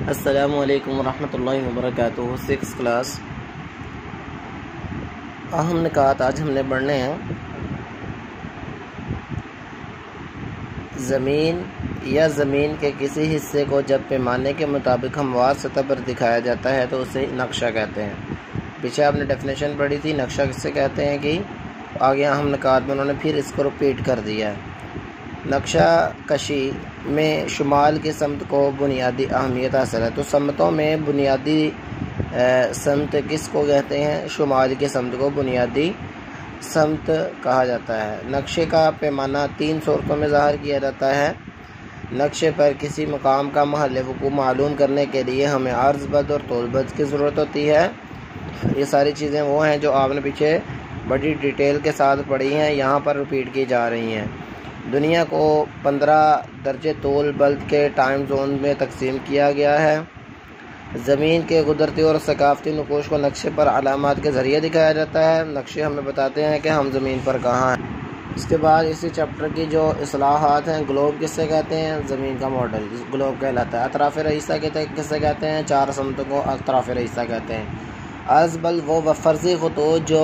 السلام علیکم ورحمۃ اللہ وبرکاتہ۔ 6 کلاس اہم نکات آج ہم نے پڑھنے ہیں۔ زمین یا زمین کے کسی حصے کو جب پیمانے کے مطابق ہموار سطح پر دکھایا جاتا ہے تو اسے نقشہ کہتے ہیں۔ پیچھے آپ نے ڈیفینیشن پڑھی تھی نقشہ کسے کہتے ہیں کہ آگے اہم نکات میں انہوں نے پھر اس کو رپیٹ کر دیا ہے۔ نقشہ کشی میں شمال کی سمت کو بنیادی اہمیت حاصل ہے، تو سمتوں میں بنیادی سمت کس کو کہتے ہیں؟ شمال کی سمت کو بنیادی سمت کہا جاتا ہے۔ نقشے کا پیمانہ 3 صورتوں میں ظاہر کیا جاتا ہے۔ نقشے پر کسی مقام کا محل وقوع معلوم کرنے کے لیے ہمیں عرض بد اور طول بد کی ضرورت ہوتی ہے۔ یہ ساری چیزیں وہ ہیں جو آپ نے پیچھے بڑی ڈیٹیل کے ساتھ پڑھی ہیں، یہاں پر رپیٹ کی جا رہی ہیں۔ دنیا کو 15 درجے طول بلد کے ٹائم زون میں تقسیم کیا گیا ہے۔ زمین کے قدرتی اور ثقافتی نقوش کو نقشے پر علامات کے ذریعے دکھایا جاتا ہے۔ نقشے ہمیں بتاتے ہیں کہ ہم زمین پر کہاں ہیں۔ اس کے بعد اسی چیپٹر کی جو اصطلاحات ہیں، گلوب کسے کہتے ہیں؟ زمین کا ماڈل گلوب کہلاتا ہے۔ اطراف رئیسہ کسے کہتے ہیں؟ 4 سمتوں کو اطراف رئیسہ کہتے ہیں۔ عرض بلد وہ فرضی خطوط جو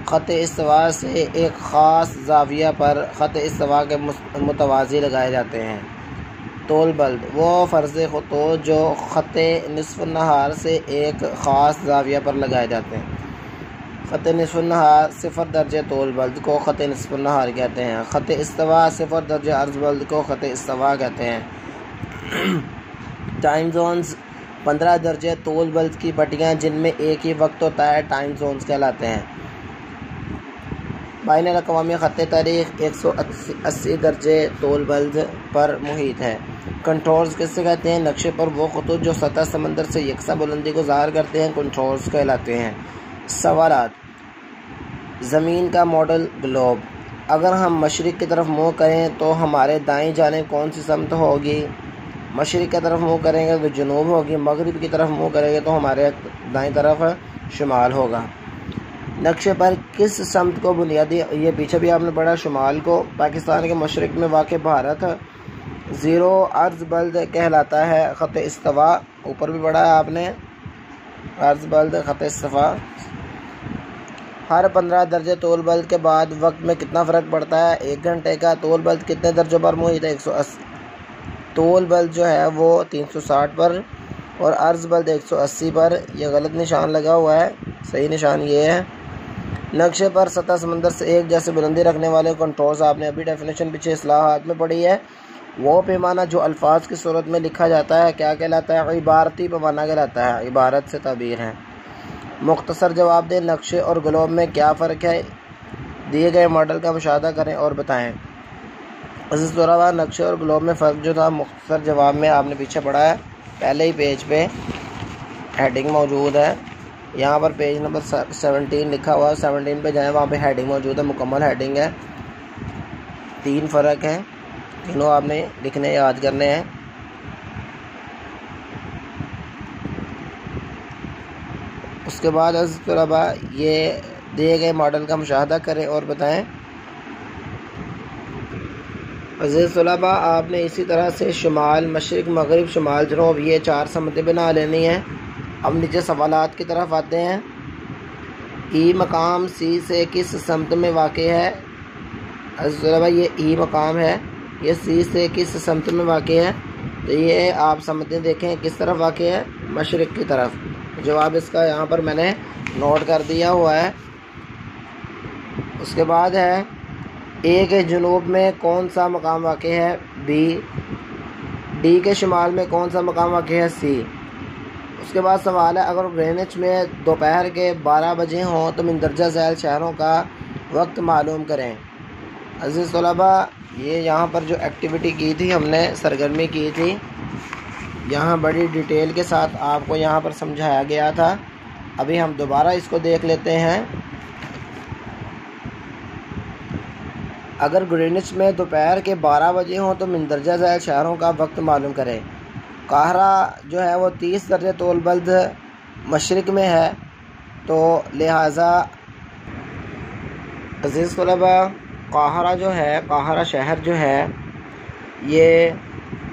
خط استوا سے ایک خاص زاویہ پر خط استوا کے متوازی لگائے جاتے ہیں۔ طول بلد وہ فرضی خطوط جو خط نصف النہار سے ایک خاص زاویہ پر لگائے جاتے ہیں۔ خط نصف النہار 0 درجے طول بلد کو خط نصف النہار کہتے ہیں۔ خط استوا 0 درجے عرض بلد کو خط استوا کہتے ہیں۔ ٹائم زونز 15 درجے طول بلد کی پٹیاں جن میں ایک ہی وقت ہوتا ہے ٹائم زونز کہلاتے ہیں۔ بین الاقوامی خط تاریخ 180 درجے طول بلد پر محیط ہے۔ کنٹرولز کسے کہتے ہیں؟ نقشے پر وہ خطوط جو سطح سمندر سے یکساں بلندی کو ظاہر کرتے ہیں کنٹرولز کہلاتے ہیں۔ سوالات: زمین کا ماڈل گلوب، اگر ہم مشرق کی طرف منہ کریں تو ہمارے دائیں جانب کون سی سمت ہوگی؟ مشرق کی طرف منہ کریں گے تو جنوب ہوگی، مغرب کی طرف منہ کریں گے تو ہمارے دائیں طرف شمال ہوگا۔ نقشے پر کس سمت کو بنیادی، یہ پیچھے بھی آپ نے پڑھا، شمال کو پاکستان کے مشرق میں واقع بھارت 0 عرض بلد کہلاتا ہے۔ خط استوا اوپر بھی پڑھا ہے آپ نے، عرض بلد خط استوا۔ ہر 15 درجے طول بلد کے بعد وقت میں کتنا فرق پڑتا ہے؟ 1 گھنٹے کا۔ طول بلد کتنے درجوں پر محیط ہے؟ 180۔ طول بلد جو ہے وہ 360 پر اور عرض بلد 180 پر۔ یہ غلط نشان لگا ہوا ہے، صحیح نشان یہ ہے۔ نقشے پر سطح سمندر سے ایک جیسے بلندی رکھنے والے کنٹرولز آپ نے ابھی ڈیفینیشن پیچھے اصطلاحات میں پڑھی ہے۔ وہ پیمانہ جو الفاظ کی صورت میں لکھا جاتا ہے کیا کہلاتا ہے؟ عبارتی پیمانہ کہلاتا ہے، عبارت سے تعبیر ہے۔ مختصر جواب دیں، نقشے اور گلوب میں کیا فرق ہے؟ دیے گئے ماڈل کا مشاہدہ کریں اور بتائیں۔ عزیز طلباء، نقشے اور گلوب میں فرق جو تھا مختصر جواب میں آپ نے پیچھے پڑھا ہے، پہلے ہی پیج پہ ہیڈنگ موجود ہے۔ یہاں پر پیج نمبر 17 لکھا ہوا ہے، 17 پہ جائیں، وہاں پہ ہیڈنگ موجود ہے، مکمل ہیڈنگ ہے۔ 3 فرق ہیں، تینوں آپ نے لکھنے یاد کرنے ہیں۔ اس کے بعد عزیز طلباء یہ دیے گئے ماڈل کا مشاہدہ کریں اور بتائیں۔ عزیز طلباء، آپ نے اسی طرح سے شمال، مشرق، مغرب، شمال، جنوب، یہ 4 سمتیں بنا لینی ہیں۔ اب نیچے سوالات کی طرف آتے ہیں۔ ای مقام سی سے کس سمت میں واقع ہے؟ عزیز طلباء، یہ ای مقام ہے، یہ سی سے کس سمت میں واقع ہے؟ تو یہ آپ سمتیں دیکھیں کس طرف واقع ہے؟ مشرق کی طرف۔ جواب اس کا یہاں پر میں نے نوٹ کر دیا ہوا ہے۔ اس کے بعد ہے اے کے جنوب میں کون سا مقام واقع ہے؟ بی۔ ڈی کے شمال میں کون سا مقام واقع ہے؟ سی۔ اس کے بعد سوال ہے اگر گرینچ میں دوپہر کے 12 بجے ہوں تو مندرجہ ذیل شہروں کا وقت معلوم کریں۔ عزیز طلباء، یہ یہاں پر جو ایکٹیویٹی کی تھی ہم نے، سرگرمی کی تھی، یہاں بڑی ڈیٹیل کے ساتھ آپ کو یہاں پر سمجھایا گیا تھا۔ ابھی ہم دوبارہ اس کو دیکھ لیتے ہیں۔ اگر گرینچ میں دوپہر کے 12 بجے ہوں تو مندرجہ ذیل شہروں کا وقت معلوم کریں۔ قاہرہ جو ہے وہ 30 درجے طول بلد مشرق میں ہے، تو لہٰذا عزیز طلباء قاہرہ جو ہے، قاہرہ شہر جو ہے یہ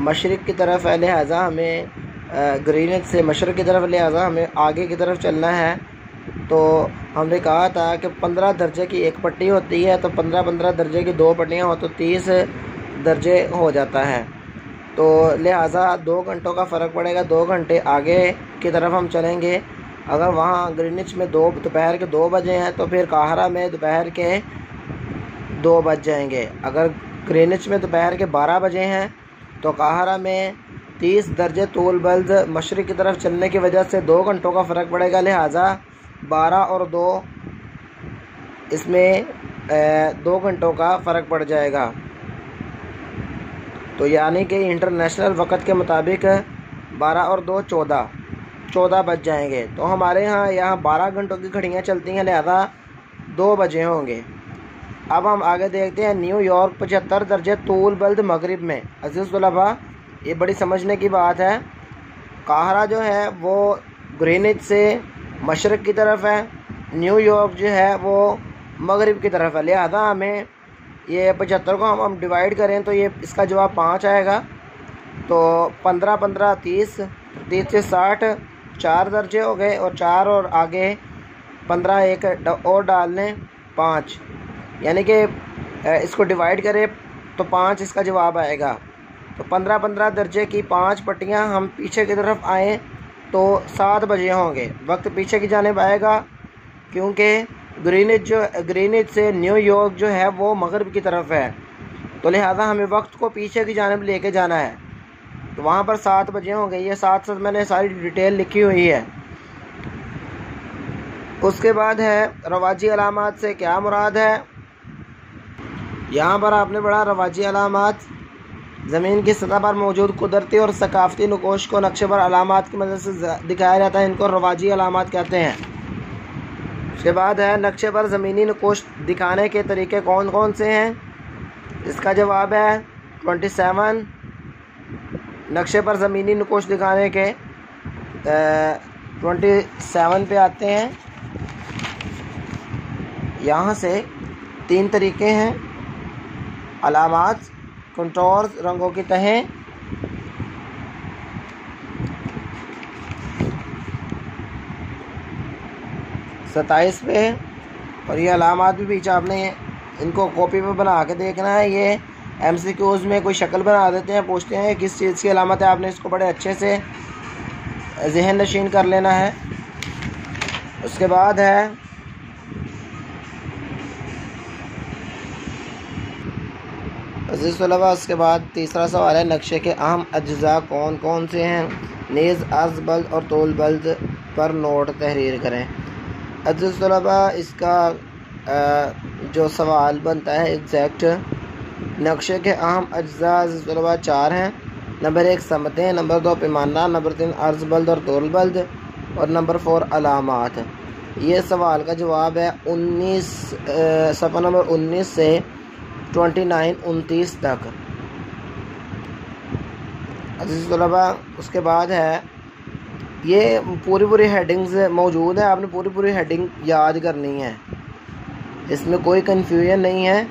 مشرق کی طرف ہے، لہٰذا ہمیں گرینچ سے مشرق کی طرف، لہٰذا ہمیں آگے کی طرف چلنا ہے۔ تو ہم نے کہا تھا کہ 15 درجے کی ایک پٹی ہوتی ہے، تو 15 درجے کی 2 پٹیاں ہو تو 30 درجے ہو جاتا ہے۔ تو لہٰذا 2 گھنٹوں کا فرق پڑے گا، 2 گھنٹے آگے کی طرف ہم چلیں گے۔ اگر وہاں گرینچ میں دوپہر کے 2 بجے ہیں تو پھر قاہرہ میں دوپہر کے 2 بج جائیں گے۔ اگر گرینچ میں دوپہر کے 12 بجے ہیں تو قاہرہ میں 30 درجے طول بلد مشرق کی طرف چلنے کی وجہ سے 2 گھنٹوں کا فرق پڑے گا، لہٰذا 12 اور 2 اس میں 2 گھنٹوں کا فرق پڑ جائے گا۔ تو یعنی کہ انٹرنیشنل وقت کے مطابق 12 اور 2 14 بج جائیں گے۔ تو ہمارے یہاں 12 گھنٹوں کی گھڑیاں چلتی ہیں، لہذا 2 بجے ہوں گے۔ اب ہم آگے دیکھتے ہیں نیو یارک 75 درجے طول بلد مغرب میں۔ عزیز طلباء، یہ بڑی سمجھنے کی بات ہے۔ قاہرہ جو ہے وہ گرینچ سے مشرق کی طرف ہے، نیو یارک جو ہے وہ مغرب کی طرف ہے، لہذا ہمیں یہ 75 کو ہم ڈیوائیڈ کریں تو یہ اس کا جواب 5 آئے گا۔ تو 15 15 30 30 سے 60 4 درجے ہو گئے، اور 4 اور آگے 15 ایک اور ڈال لیں 5، یعنی کہ اس کو ڈیوائیڈ کریں تو 5 اس کا جواب آئے گا۔ تو 15 درجے کی 5 پٹیاں ہم پیچھے کی طرف آئیں تو 7 بجے ہوں گے، وقت پیچھے کی جانب آئے گا کیونکہ گرینچ سے نیو یارک جو ہے وہ مغرب کی طرف ہے، تو لہٰذا ہمیں وقت کو پیچھے کی جانب لے کے جانا ہے۔ تو وہاں پر 7 بجے ہوں گے، یہ 7 میں نے ساری ڈیٹیل لکھی ہوئی ہے۔ اس کے بعد ہے رواجی علامات سے کیا مراد ہے۔ یہاں پر آپ نے پڑھا رواجی علامات زمین کی سطح پر موجود قدرتی اور ثقافتی نقوش کو نقشے پر علامات کی مدد سے دکھایا جاتا ہے، ان کو رواجی علامات کہتے ہیں۔ اس کے بعد ہے نقشے پر زمینی نقوش دکھانے کے طریقے کون کون سے ہیں، اس کا جواب ہے 27۔ نقشے پر زمینی نقوش دکھانے کے 27 پہ آتے ہیں۔ یہاں سے 3 طریقے ہیں: علامات، کنٹورز، رنگوں کی تہیں۔ ستائیس پہ، اور یہ علامات بھی پیچھے آپ نے ان کو کاپی پہ بنا کے دیکھنا ہے۔ یہ MCQs میں کوئی شکل بنا دیتے ہیں، پوچھتے ہیں کس چیز کی علامت ہے، آپ نے اس کو بڑے اچھے سے ذہن نشین کر لینا ہے۔ اس کے بعد ہے عزیز طلباء، اس کے بعد تیسرا سوال ہے نقشے کے اہم اجزاء کون کون سے ہیں، نیز عرض بلد اور طول بلد پر نوٹ تحریر کریں۔ عزیز طلباء، اس کا جو سوال بنتا ہے ایگزیکٹ، نقشے کے اہم اجزاء عزیز طلباء 4 ہیں۔ نمبر 1 سمتیں، نمبر 2 پیمانہ، نمبر 3 عرض بلد اور طول بلد، اور نمبر 4 علامات۔ یہ سوال کا جواب ہے 19 صفحہ نمبر 19 سے 29 تک۔ عزیز طلباء، اس کے بعد ہے یہ پوری ہیڈنگز موجود ہیں، آپ نے پوری ہیڈنگ یاد کرنی ہے، اس میں کوئی کنفیوژن نہیں ہے۔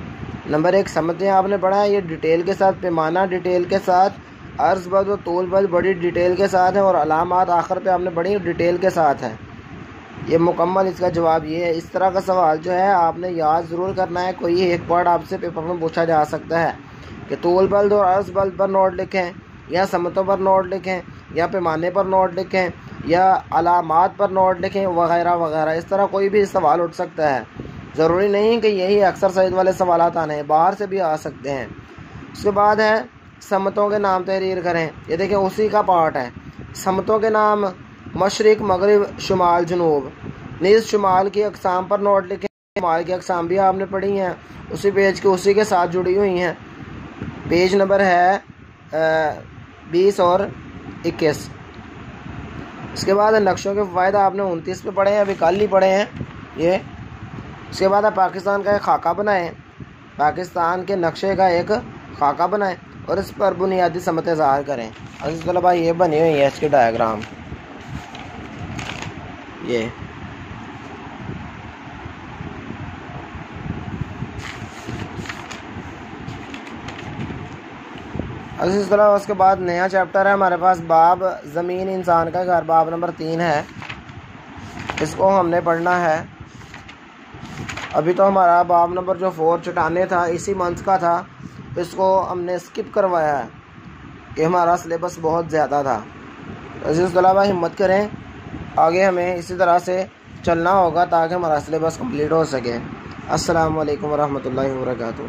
نمبر 1 سمتیں آپ نے پڑھا ہے، یہ ڈیٹیل کے ساتھ، پیمانہ ڈیٹیل کے ساتھ، عرض بلد و طول بلد بڑی ڈیٹیل کے ساتھ ہے، اور علامات آخر پہ آپ نے بڑی ڈیٹیل کے ساتھ ہے۔ یہ مکمل اس کا جواب یہ ہے۔ اس طرح کا سوال جو ہے آپ نے یاد ضرور کرنا ہے۔ کوئی ایک پارٹ آپ سے پیپر میں پوچھا جا سکتا ہے کہ طول بلد اور عرض بلد پر نوٹ لکھیں، یا سمتوں پر نوٹ لکھیں، یا پیمانے پر نوٹ لکھیں، یا علامات پر نوٹ لکھیں، وغیرہ وغیرہ۔ اس طرح کوئی بھی سوال اٹھ سکتا ہے، ضروری نہیں کہ یہی اکثر سائز والے سوالات آنے ہیں، باہر سے بھی آ سکتے ہیں۔ اس کے بعد ہے سمتوں کے نام تحریر کریں۔ یہ دیکھیں اسی کا پارٹ ہے۔ سمتوں کے نام: مشرق، مغرب، شمال، جنوب۔ نیز شمال کی اقسام پر نوٹ لکھیں۔ شمال کی اقسام بھی آپ نے پڑھی ہیں، اسی پیج کے اسی کے ساتھ جڑی ہوئی ہیں۔ پیج نمبر ہے 20 اور 21۔ اس کے بعد نقشوں کے فوائد آپ نے 29 پہ پڑھے ہیں، ابھی کل ہی پڑھے ہیں یہ۔ اس کے بعد پاکستان کا ایک خاکہ بنائیں، پاکستان کے نقشے کا ایک خاکہ بنائیں اور اس پر بنیادی سمتیں ظاہر کریں۔ عزیز طلباء، یہ بنی ہوئی ہے اس کی ڈائیگرام۔ یہ اس طرح اس کے بعد نیا چیپٹر ہے ہمارے پاس، باب زمین انسان کا گھر، باب نمبر 3 ہے، اس کو ہم نے پڑھنا ہے۔ ابھی تو ہمارا باب نمبر جو 4 چٹانیں تھا اسی منتھ کا تھا، اس کو ہم نے اسکپ کروایا ہے کہ ہمارا سلیبس بہت زیادہ تھا۔ عزیز طلبہ ہمت کریں، آگے ہمیں اسی طرح سے چلنا ہوگا تاکہ ہمارا سلیبس کمپلیٹ ہو سکے۔ السلام علیکم ورحمۃ اللہ وبرکاتہ۔